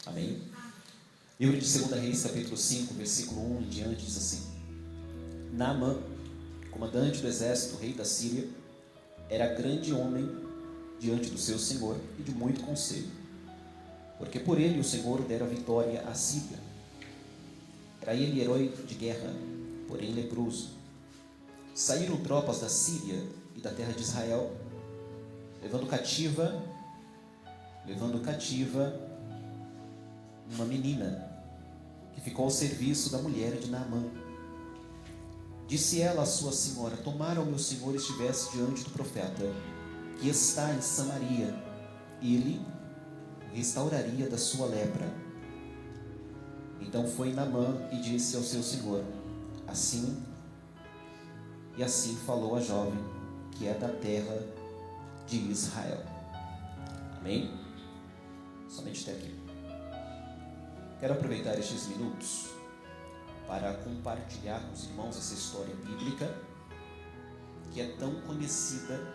Amém? Livro de 2 Reis, capítulo 5, versículo 1 em diante, diz assim: Naamã, comandante do exército, rei da Síria, era grande homem diante do seu senhor e de muito conselho, porque por ele o Senhor dera vitória à Síria. Era ele herói de guerra, porém leproso. Saíram tropas da Síria e da terra de Israel, levando cativa uma menina que ficou ao serviço da mulher de Naamã. Disse ela à sua senhora: tomara o meu senhor estivesse diante do profeta que está em Samaria, ele o restauraria da sua lepra. Então foi Naamã e disse ao seu senhor: assim falou a jovem que é da terra de Israel. Amém? Somente até aqui. Quero aproveitar estes minutos para compartilhar com os irmãos essa história bíblica que é tão conhecida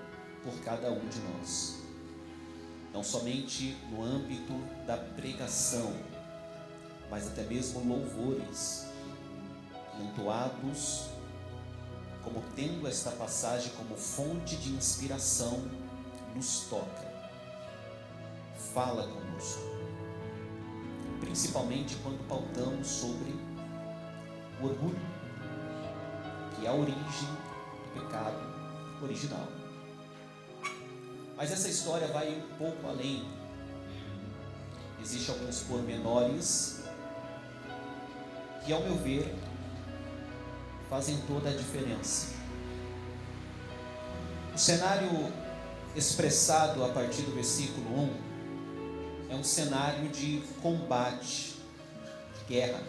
por cada um de nós, não somente no âmbito da pregação, mas até mesmo louvores entoados como tendo esta passagem como fonte de inspiração, nos toca, fala conosco, principalmente quando pautamos sobre o orgulho, que é a origem do pecado original. Mas essa história vai um pouco além. Existem alguns pormenores que, ao meu ver, fazem toda a diferença. O cenário expressado a partir do versículo 1 é um cenário de combate, de guerra.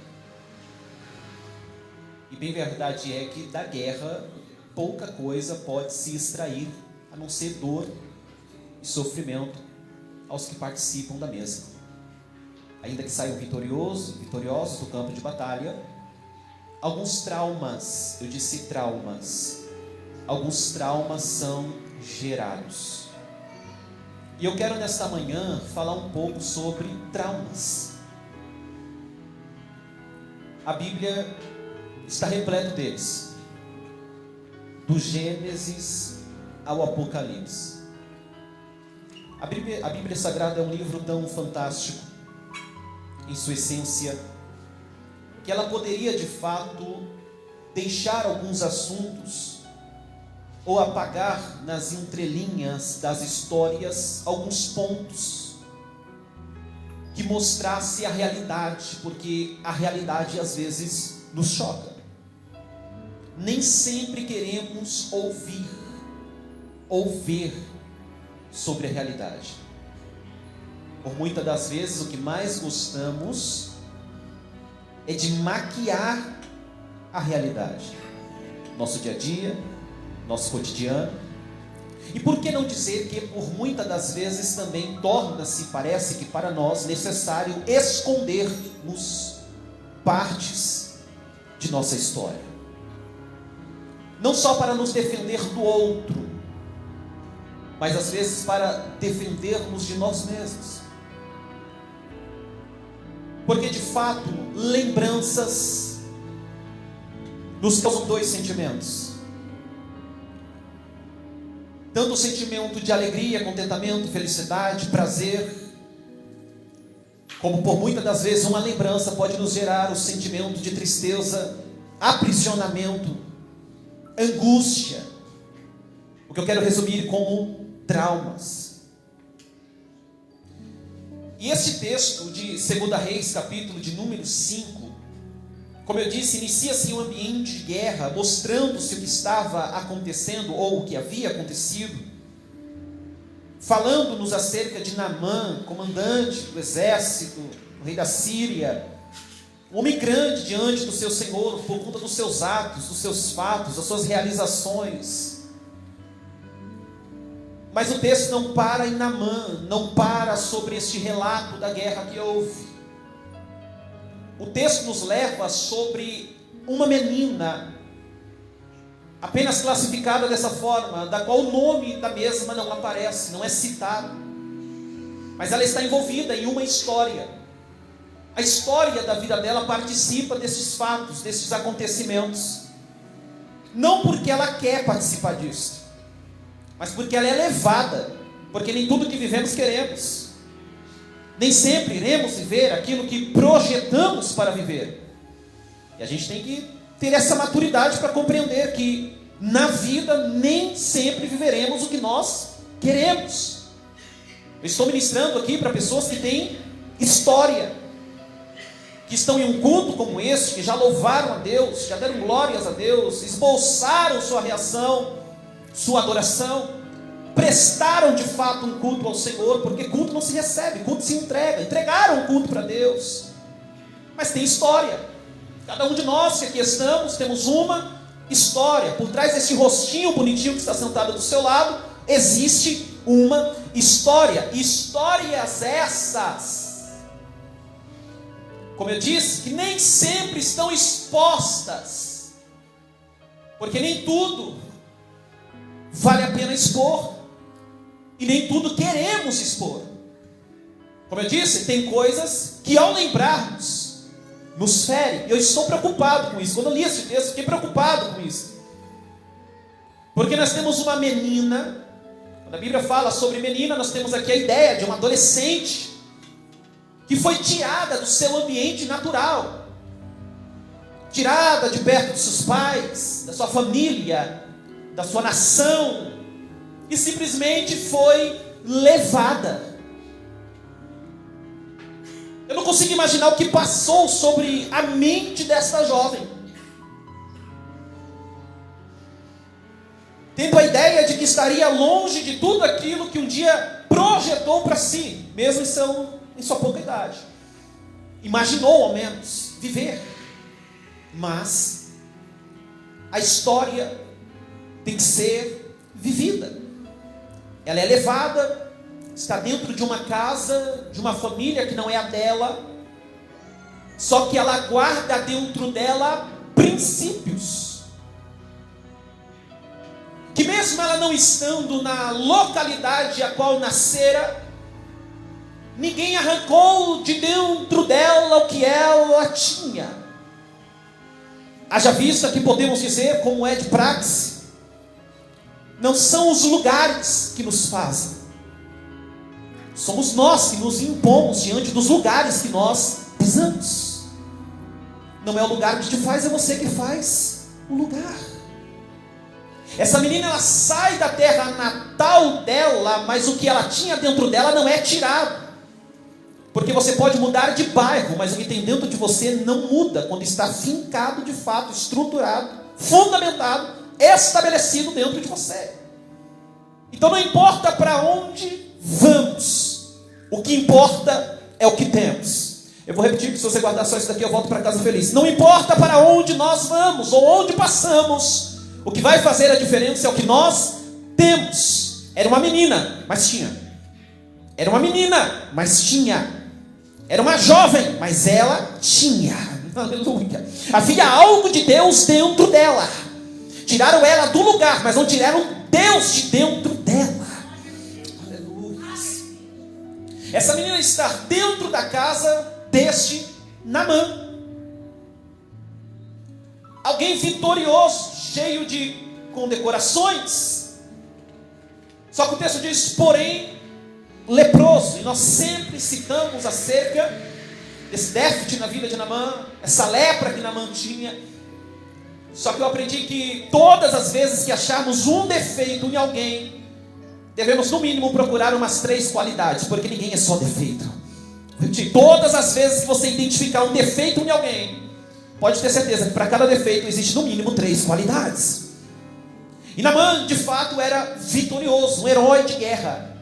E bem verdade é que da guerra pouca coisa pode se extrair, a não ser dor e sofrimento aos que participam da mesma. Ainda que saiam vitoriosos do campo de batalha, alguns traumas, eu disse traumas, alguns traumas são gerados. E eu quero nesta manhã falar um pouco sobre traumas. A Bíblia está repleta deles, do Gênesis ao Apocalipse. A Bíblia Sagrada é um livro tão fantástico em sua essência, que ela poderia de fato deixar alguns assuntos ou apagar nas entrelinhas das histórias alguns pontos que mostrasse a realidade, porque a realidade às vezes nos choca. Nem sempre queremos ouvir ou ver sobre a realidade. Por muitas das vezes o que mais gostamos é de maquiar a realidade, nosso dia a dia, nosso cotidiano. E por que não dizer que por muitas das vezes também torna-se, parece que para nós, necessário escondermos partes de nossa história, não só para nos defender do outro, mas às vezes para defendermos de nós mesmos. Porque de fato, lembranças nos causam dois sentimentos: tanto o sentimento de alegria, contentamento, felicidade, prazer, como por muitas das vezes uma lembrança pode nos gerar o sentimento de tristeza, aprisionamento, angústia, o que eu quero resumir como traumas. E esse texto de 2 Reis, capítulo de número 5, como eu disse, inicia-se um ambiente de guerra, mostrando-se o que estava acontecendo, ou o que havia acontecido, falando-nos acerca de Naamã, comandante do exército, o rei da Síria, um homem grande diante do seu Senhor, por conta dos seus atos, dos seus fatos, das suas realizações. Mas o texto não para em Naamã, não para sobre este relato da guerra que houve. O texto nos leva sobre uma menina, apenas classificada dessa forma, da qual o nome da mesma não aparece, não é citado, mas ela está envolvida em uma história. A história da vida dela participa desses fatos, desses acontecimentos. Não porque ela quer participar disso, mas porque ela é levada. Porque nem tudo que vivemos queremos. Nem sempre iremos viver aquilo que projetamos para viver. E a gente tem que ter essa maturidade para compreender que na vida nem sempre viveremos o que nós queremos. Eu estou ministrando aqui para pessoas que têm história, que estão em um culto como este, que já louvaram a Deus, já deram glórias a Deus, esboçaram sua reação, sua adoração, prestaram de fato um culto ao Senhor, porque culto não se recebe, culto se entrega, entregaram o culto para Deus, mas tem história. Cada um de nós que aqui estamos, temos uma história. Por trás desse rostinho bonitinho que está sentado do seu lado, existe uma história. Histórias essas, como eu disse, que nem sempre estão expostas, porque nem tudo vale a pena expor, e nem tudo queremos expor. Como eu disse, tem coisas que ao lembrarmos nos fere. Eu estou preocupado com isso. Quando eu li esse texto, fiquei preocupado com isso, porque nós temos uma menina. Quando a Bíblia fala sobre menina, nós temos aqui a ideia de uma adolescente que foi tirada do seu ambiente natural, tirada de perto dos seus pais, da sua família, da sua nação, e simplesmente foi levada. Eu não consigo imaginar o que passou sobre a mente dessa jovem, tendo a ideia de que estaria longe de tudo aquilo que um dia projetou para si, mesmo em sua pouca idade. Imaginou ao menos viver, mas a história tem que ser vivida. Ela é levada, está dentro de uma casa, de uma família que não é a dela, só que ela guarda dentro dela princípios, que mesmo ela não estando na localidade a qual nascera, ninguém arrancou de dentro dela o que ela tinha. Haja vista que podemos dizer, como é de praxe, não são os lugares que nos fazem, somos nós que nos impomos diante dos lugares que nós pisamos. Não é o lugar que te faz, é você que faz o lugar. Essa menina, ela sai da terra natal dela, mas o que ela tinha dentro dela não é tirado. Porque você pode mudar de bairro, mas o que tem dentro de você não muda quando está fincado de fato, estruturado, fundamentado, estabelecido dentro de você. Então não importa para onde vamos, o que importa é o que temos. Eu vou repetir, que se você guardar só isso daqui, eu volto para casa feliz. Não importa para onde nós vamos ou onde passamos, o que vai fazer a diferença é o que nós temos. Era uma menina, mas tinha. Era uma menina, mas tinha. Era uma jovem, mas ela tinha. Aleluia. Havia algo de Deus dentro dela. Tiraram ela do lugar, mas não tiraram Deus de dentro dela. Aleluia. Essa menina está dentro da casa deste Naamã. Alguém vitorioso, cheio de condecorações. Só que o texto diz, porém, leproso. E nós sempre citamos acerca desse déficit na vida de Naamã, essa lepra que Naamã tinha. Só que eu aprendi que todas as vezes que acharmos um defeito em alguém, devemos no mínimo procurar umas 3 qualidades, porque ninguém é só defeito. Todas as vezes que você identificar um defeito em alguém, pode ter certeza que para cada defeito existe no mínimo 3 qualidades. E Naamã de fato era vitorioso, um herói de guerra,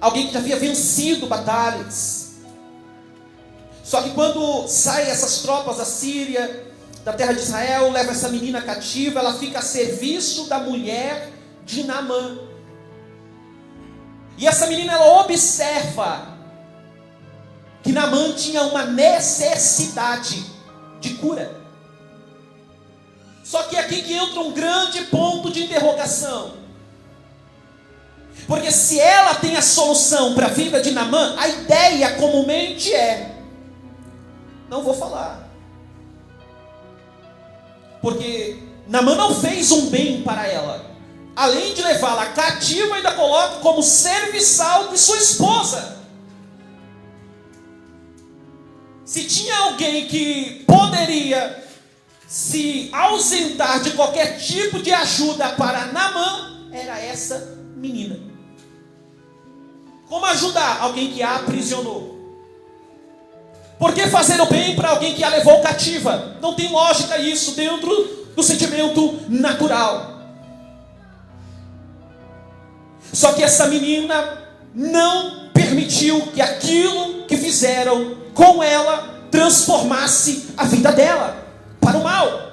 alguém que já havia vencido batalhas. Só que quando saem essas tropas da Síria, da terra de Israel, leva essa menina cativa, ela fica a serviço da mulher de Naamã. E essa menina, ela observa que Naamã tinha uma necessidade de cura. Só que aqui que entra um grande ponto de interrogação. Porque se ela tem a solução para a vida de Naamã, a ideia comumente é: não vou falar. Porque Naamã não fez um bem para ela. Além de levá-la cativa, ainda coloca como serviçal de sua esposa. Se tinha alguém que poderia se ausentar de qualquer tipo de ajuda para Naamã, era essa menina. Como ajudar alguém que a aprisionou? Por que fazer o bem para alguém que a levou cativa? Não tem lógica isso dentro do sentimento natural. Só que essa menina não permitiu que aquilo que fizeram com ela transformasse a vida dela para o mal.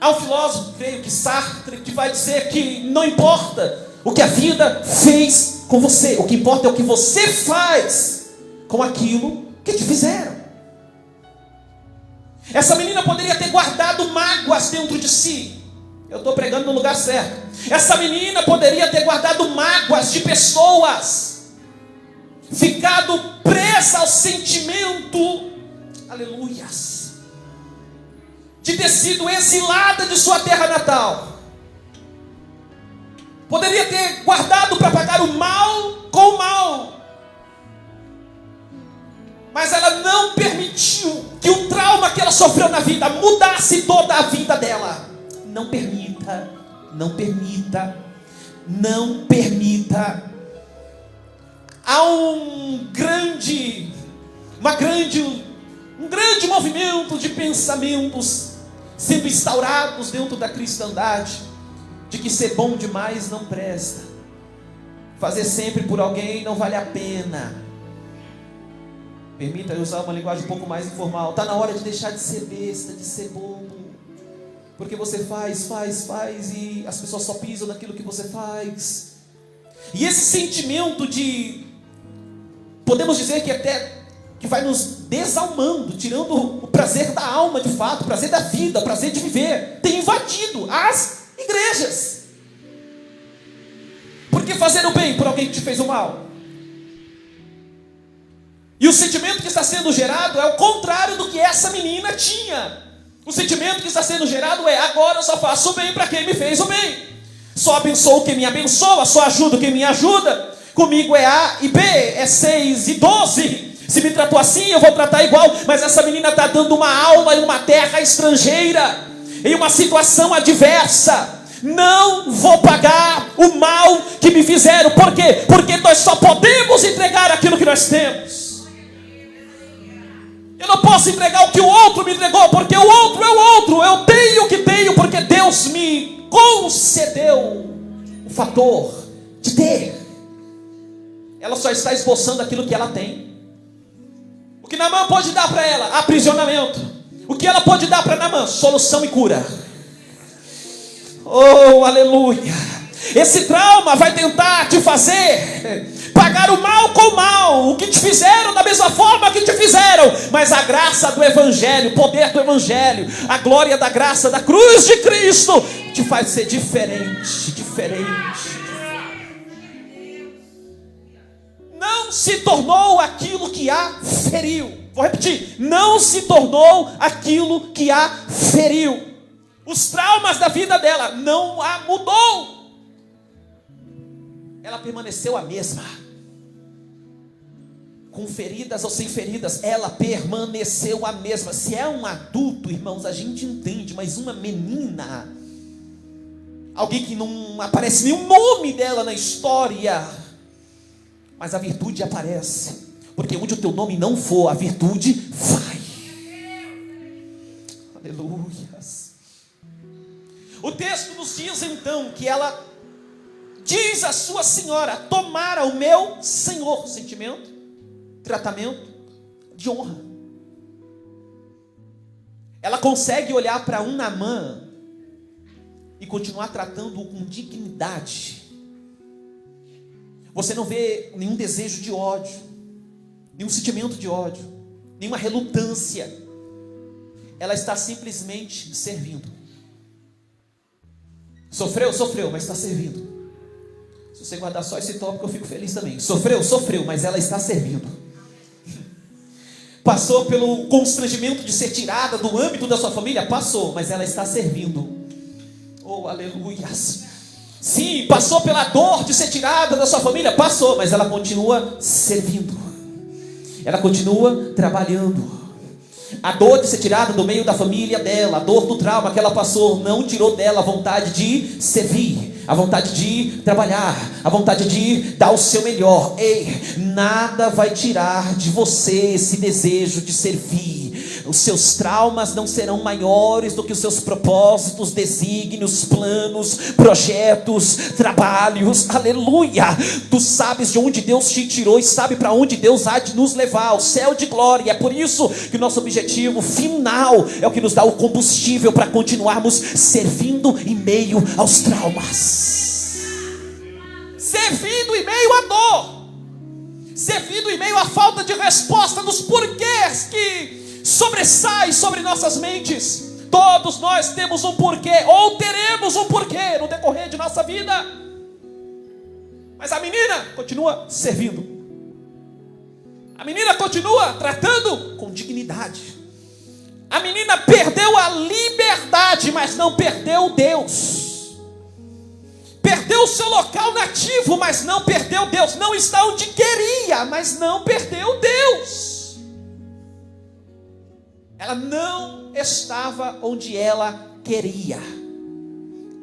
Há um filósofo, creio que Sartre, que vai dizer que não importa o que a vida fez com você, o que importa é o que você faz com aquilo que te fizeram. Essa menina poderia ter guardado mágoas dentro de si. Eu estou pregando no lugar certo. Essa menina poderia ter guardado mágoas de pessoas, ficado presa ao sentimento, aleluias, de ter sido exilada de sua terra natal. Poderia ter guardado para pagar o mal com o mal. Mas ela não permitiu que o trauma que ela sofreu na vida mudasse toda a vida dela. Não permita, não permita, não permita. Há um grande movimento de pensamentos sendo instaurados dentro da cristandade, de que ser bom demais não presta, fazer sempre por alguém não vale a pena. Permita eu usar uma linguagem um pouco mais informal. Está na hora de deixar de ser besta, de ser bobo. Porque você faz e as pessoas só pisam naquilo que você faz. E esse sentimento de, podemos dizer que até que vai nos desalmando, tirando o prazer da alma de fato, o prazer da vida, o prazer de viver, tem invadido as igrejas. Por que fazer o bem por alguém que te fez o mal? E o sentimento que está sendo gerado é o contrário do que essa menina tinha. O sentimento que está sendo gerado é: agora eu só faço o bem para quem me fez o bem. Só abençoo quem me abençoa, só ajudo quem me ajuda. Comigo é A e B, é 6 e 12. Se me tratou assim, eu vou tratar igual. Mas essa menina está dando uma aula em uma terra estrangeira, em uma situação adversa. Não vou pagar o mal que me fizeram. Por quê? Porque nós só podemos entregar aquilo que nós temos. Eu não posso entregar o que o outro me entregou, porque o outro é o outro. Eu tenho o que tenho, porque Deus me concedeu o fator de ter. Ela só está esboçando aquilo que ela tem. O que Naamã pode dar para ela? Aprisionamento. O que ela pode dar para Naamã? Solução e cura. Oh, aleluia. Esse trauma vai tentar te fazer pagar o mal com o mal, o que te fizeram da mesma forma que te fizeram. Mas a graça do Evangelho, o poder do Evangelho, a glória da graça da cruz de Cristo te faz ser diferente. Não se tornou aquilo que a feriu. Vou repetir: não se tornou aquilo que a feriu. Os traumas da vida dela não a mudou. Ela permaneceu a mesma. Com feridas ou sem feridas, ela permaneceu a mesma. Se é um adulto, irmãos, a gente entende. Mas uma menina, alguém que não aparece nenhum nome dela na história, mas a virtude aparece. Porque onde o teu nome não for, a virtude vai. Aleluias. O texto nos diz então que ela diz à sua senhora: tomara o meu senhor. Sentimento, tratamento de honra. Ela consegue olhar para um Naamã e continuar tratando-o com dignidade. Você não vê nenhum desejo de ódio, nenhum sentimento de ódio, nenhuma relutância. Ela está simplesmente servindo. Sofreu, mas está servindo. Se você guardar só esse tópico, eu fico feliz também. Sofreu? Sofreu, mas ela está servindo. Passou pelo constrangimento de ser tirada do âmbito da sua família? Passou, mas ela está servindo. Oh, aleluias. Sim, passou pela dor de ser tirada da sua família? Passou, mas ela continua servindo. Ela continua trabalhando. A dor de ser tirada do meio da família dela, a dor do trauma que ela passou, não tirou dela a vontade de servir, a vontade de trabalhar, a vontade de dar o seu melhor. Ei, nada vai tirar de você esse desejo de servir. Os seus traumas não serão maiores do que os seus propósitos, desígnios, planos, projetos, trabalhos. Aleluia! Tu sabes de onde Deus te tirou e sabe para onde Deus há de nos levar, ao céu de glória. É por isso que o nosso objetivo final é o que nos dá o combustível para continuarmos servindo em meio aos traumas, servindo em meio à dor, servindo em meio à falta de resposta dos porquês que sobressai sobre nossas mentes. Todos nós temos um porquê, ou teremos um porquê no decorrer de nossa vida. Mas a menina continua servindo. A menina continua tratando com dignidade. A menina perdeu a liberdade, mas não perdeu Deus. Perdeu o seu local nativo, mas não perdeu Deus. Não está onde queria, mas não perdeu Deus. Ela não estava onde ela queria.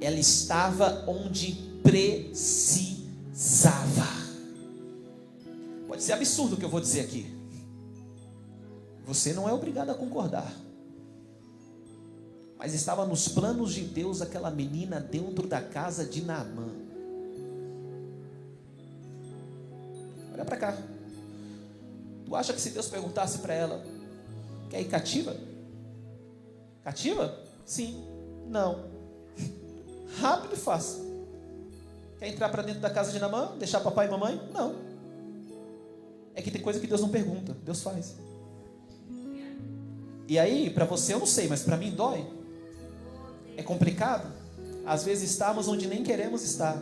Ela estava onde precisava. Pode ser absurdo o que eu vou dizer aqui. Você não é obrigado a concordar. Mas estava nos planos de Deus aquela menina dentro da casa de Naamã. Olha para cá. Tu acha que se Deus perguntasse para ela: quer ir cativa? Cativa? Sim. Não. Rápido e fácil. Quer entrar para dentro da casa de Naamã? Deixar papai e mamãe? Não. É que tem coisa que Deus não pergunta, Deus faz. E aí, para você eu não sei, mas para mim dói. É complicado. Às vezes estamos onde nem queremos estar.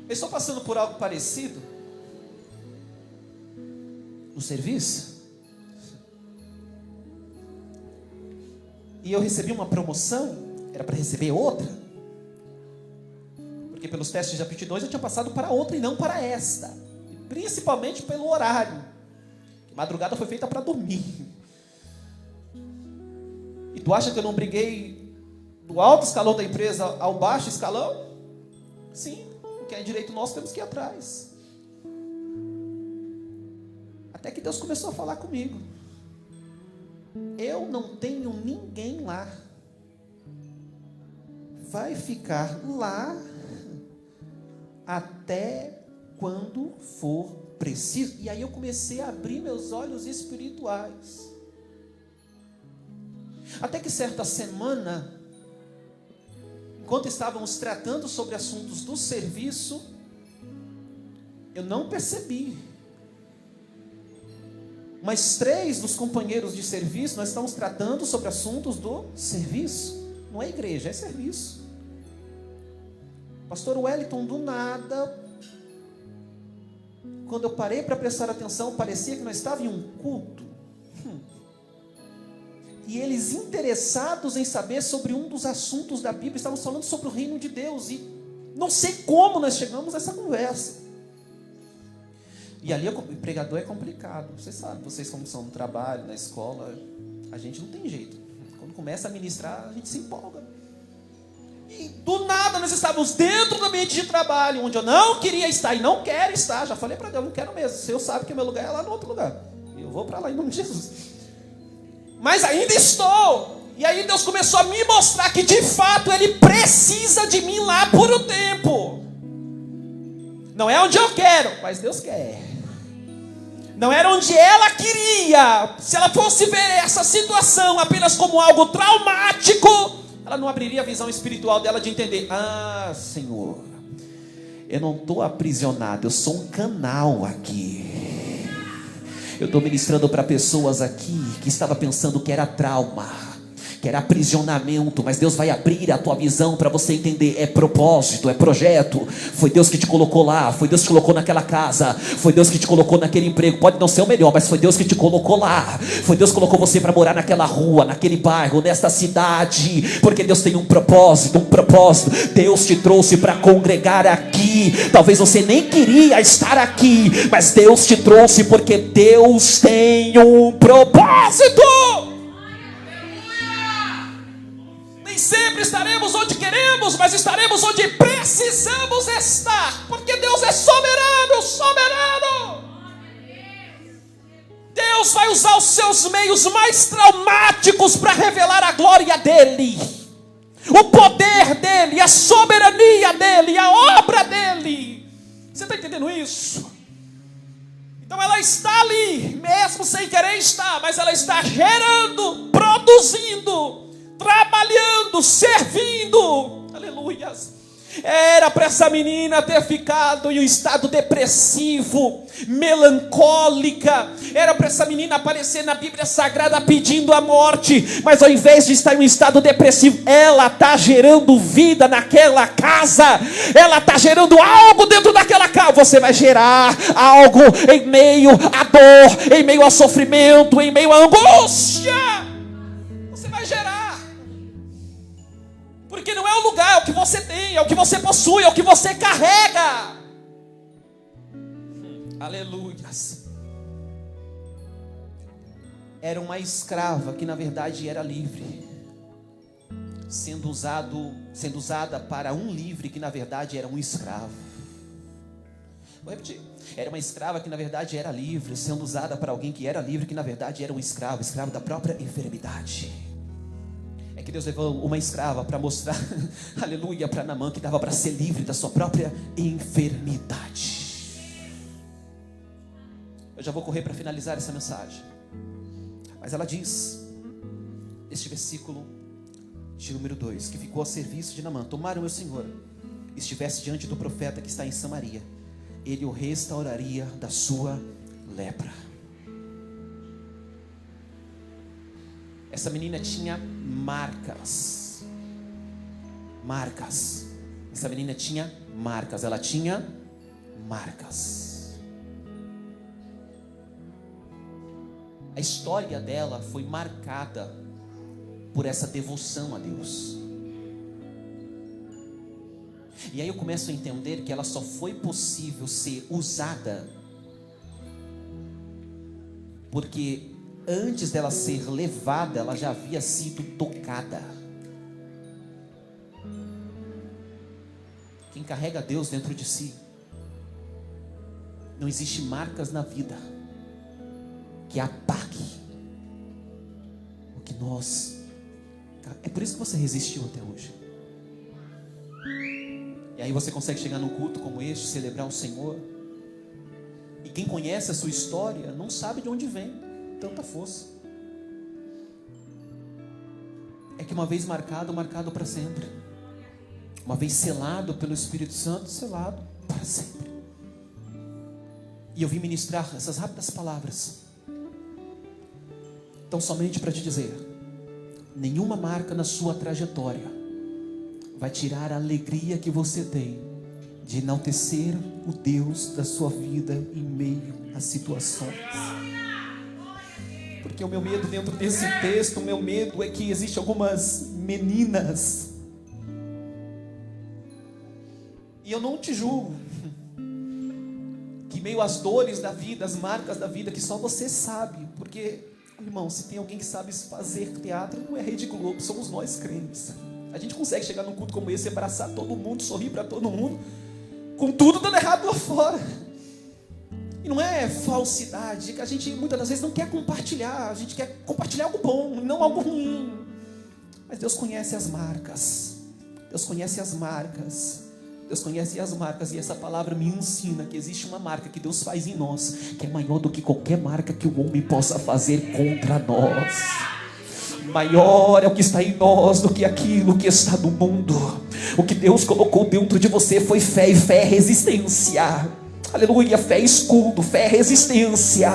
Eu estou passando por algo parecido no serviço. E eu recebi uma promoção. Era para receber outra. Porque pelos testes de aptidões eu tinha passado para outra e não para esta. Principalmente pelo horário. Madrugada foi feita para dormir. E tu acha que eu não briguei do alto escalão da empresa ao baixo escalão? Sim, porque é direito nosso, temos que ir atrás. Até que Deus começou a falar comigo. Eu não tenho ninguém lá. Vai ficar lá até quando for preciso. E aí eu comecei a abrir meus olhos espirituais. Até que certa semana, enquanto estávamos tratando sobre assuntos do serviço, eu não percebi. Mas 3 dos companheiros de serviço, nós estamos tratando sobre assuntos do serviço. Não é igreja, é serviço. Pastor Wellington, do nada, quando eu parei para prestar atenção, parecia que nós estávamos em um culto. E eles interessados em saber sobre um dos assuntos da Bíblia, estavam falando sobre o reino de Deus. E não sei como nós chegamos a essa conversa. E ali o pregador é complicado. Vocês sabem, vocês como são no trabalho, na escola, a gente não tem jeito. Quando começa a ministrar, a gente se empolga. E do nada nós estávamos dentro do ambiente de trabalho, onde eu não queria estar e não quero estar. Já falei para Deus, não quero mesmo. O Senhor sabe que o meu lugar é lá no outro lugar. E eu vou para lá em nome de Jesus. Mas ainda estou. E aí Deus começou a me mostrar que de fato Ele precisa de mim lá por um tempo. Não é onde eu quero, mas Deus quer. Não era onde ela queria. Se ela fosse ver essa situação apenas como algo traumático, ela não abriria a visão espiritual dela de entender: ah, Senhor, eu não estou aprisionado, eu sou um canal aqui. Eu estou ministrando para pessoas aqui que estavam pensando que era trauma, que era aprisionamento, mas Deus vai abrir a tua visão para você entender, é propósito, é projeto. Foi Deus que te colocou lá, foi Deus que te colocou naquela casa, foi Deus que te colocou naquele emprego, pode não ser o melhor, mas foi Deus que te colocou lá, foi Deus que colocou você para morar naquela rua, naquele bairro, nesta cidade, porque Deus tem um propósito, Deus te trouxe para congregar aqui, talvez você nem queria estar aqui, mas Deus te trouxe porque Deus tem um propósito. Nem sempre estaremos onde queremos, mas estaremos onde precisamos estar, porque Deus é soberano, soberano. Deus vai usar os seus meios mais traumáticos para revelar a glória dele, o poder dele, a soberania dele, a obra dele. Você está entendendo isso? Então ela está ali, mesmo sem querer estar, mas ela está gerando, produzindo, trabalhando, servindo. Aleluias. Era para essa menina ter ficado em um estado depressivo, melancólica. Era para essa menina aparecer na Bíblia Sagrada pedindo a morte. Mas ao invés de estar em um estado depressivo, ela está gerando vida naquela casa. Ela está gerando algo dentro daquela casa. Você vai gerar algo em meio à dor, em meio ao sofrimento, em meio à angústia. Você vai gerar. Porque não é o lugar, é o que você tem, é o que você possui, é o que você carrega. Aleluias. Era uma escrava que na verdade era livre, sendo usada para um livre que na verdade era um escravo. Vou repetir. Era uma escrava que na verdade era livre, sendo usada para alguém que era livre, que na verdade era um escravo da própria enfermidade. É que Deus levou uma escrava para mostrar, aleluia, para Naamã, que dava para ser livre da sua própria enfermidade. Eu já vou correr para finalizar essa mensagem. Mas ela diz, este versículo de número 2, que ficou a serviço de Naamã: tomara o meu senhor estivesse diante do profeta que está em Samaria, ele o restauraria da sua lepra. Essa menina tinha marcas. Essa menina tinha marcas. Ela tinha marcas. A história dela foi marcada por essa devoção a Deus. E aí eu começo a entender que ela só foi possível ser usada porque antes dela ser levada, ela já havia sido tocada. Quem carrega Deus dentro de si, não existe marcas na vida que apague o que nós... É por isso que você resistiu até hoje. E aí você consegue chegar num culto como este, celebrar o Senhor. E quem conhece a sua história não sabe de onde vem tanta força. É que uma vez marcado para sempre. Uma vez selado pelo Espírito Santo, selado para sempre. E eu vim ministrar essas rápidas palavras, então somente para te dizer: nenhuma marca na sua trajetória vai tirar a alegria que você tem de enaltecer o Deus da sua vida em meio às situações. Porque o meu medo dentro desse texto, o meu medo é que existem algumas meninas, e eu não te julgo, que meio às dores da vida, as marcas da vida, que só você sabe. Porque, irmão, se tem alguém que sabe fazer teatro, não é a Rede Globo, somos nós crentes. A gente consegue chegar num culto como esse, abraçar todo mundo, sorrir para todo mundo, com tudo dando errado lá fora. E não é falsidade, que a gente muitas das vezes não quer compartilhar, a gente quer compartilhar algo bom, não algo ruim. Mas Deus conhece as marcas, Deus conhece as marcas, Deus conhece as marcas. E essa palavra me ensina que existe uma marca que Deus faz em nós, que é maior do que qualquer marca que o homem possa fazer contra nós. Maior é o que está em nós do que aquilo que está no mundo. O que Deus colocou dentro de você foi fé, e fé é resistência. Aleluia, fé é escudo, fé é resistência.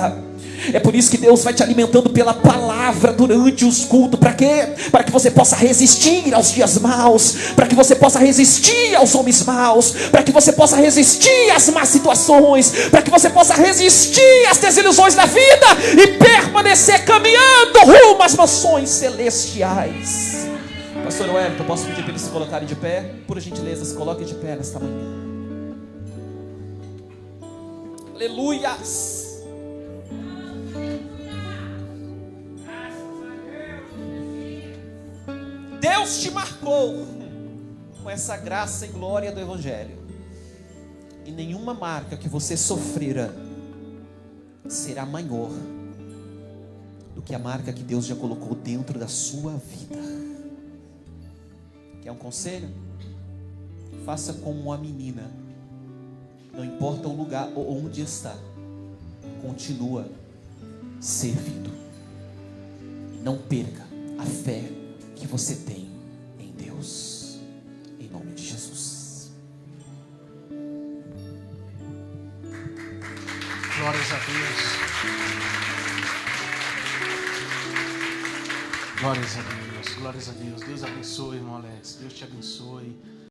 É por isso que Deus vai te alimentando pela palavra durante os cultos. Para quê? Para que você possa resistir aos dias maus, para que você possa resistir aos homens maus, para que você possa resistir às más situações, para que você possa resistir às desilusões da vida e permanecer caminhando rumo às mansões celestiais. Pastor Wellington, posso pedir para eles se colocarem de pé? Por gentileza, se coloquem de pé nesta manhã. Aleluias. Deus te marcou com essa graça e glória do Evangelho, e nenhuma marca que você sofrerá será maior do que a marca que Deus já colocou dentro da sua vida. Quer um conselho? Faça como uma menina. Não importa o lugar ou onde está, continua servindo. Não perca a fé que você tem em Deus, em nome de Jesus. Glórias a Deus. Glórias a Deus. Glórias a Deus. Deus abençoe, irmão Alex. Deus te abençoe.